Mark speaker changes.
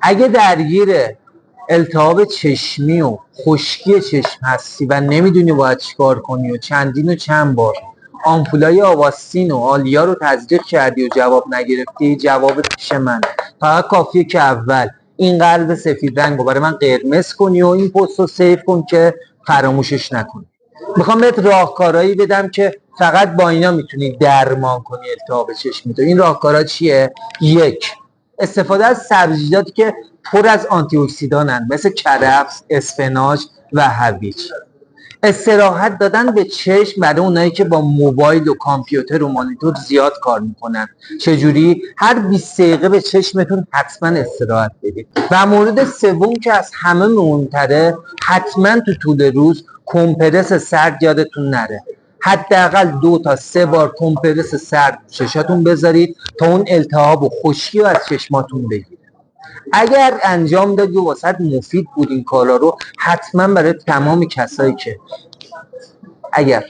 Speaker 1: اگه درگیر التهاب چشمی و خشکی چشم هستی و نمیدونی باید چیکار کنی و چندین و چند بار آمپولای آواستین و آلیا رو تزریق کردی و جواب نگرفتی، جواب پیش من. فقط کافیه که اول این قلب سفید رنگ رو برای من قرمز کنی و این پست رو سیف کن که فراموشش نکنی. میخوام بهت راهکارهایی بدم که فقط با اینا میتونی درمان کنی التهاب چشمی تو. این راهکارا چیه؟ یک، استفاده از سبزیجاتی که پر از آنتی اکسیدانن، مثل کرفس، اسفناج و هویج. استراحت دادن به چشم برای اونایی که با موبایل و کامپیوتر و مانیتور زیاد کار میکنن. چجوری؟ هر 20 دقیقه به چشمتون حتما استراحت بدید. و مورد سوم که از همه مهمتره، حتما تو طول روز کمپرس سرد یادتون نره. حداقل 2 تا 3 بار کمپرس سرد چشاتون بذارید تا اون التهاب و خشکی رو از چشماتون بگیره. اگر انجام دادی و واسط مفید بود این کارا رو، حتما برای تمام کسایی که اگر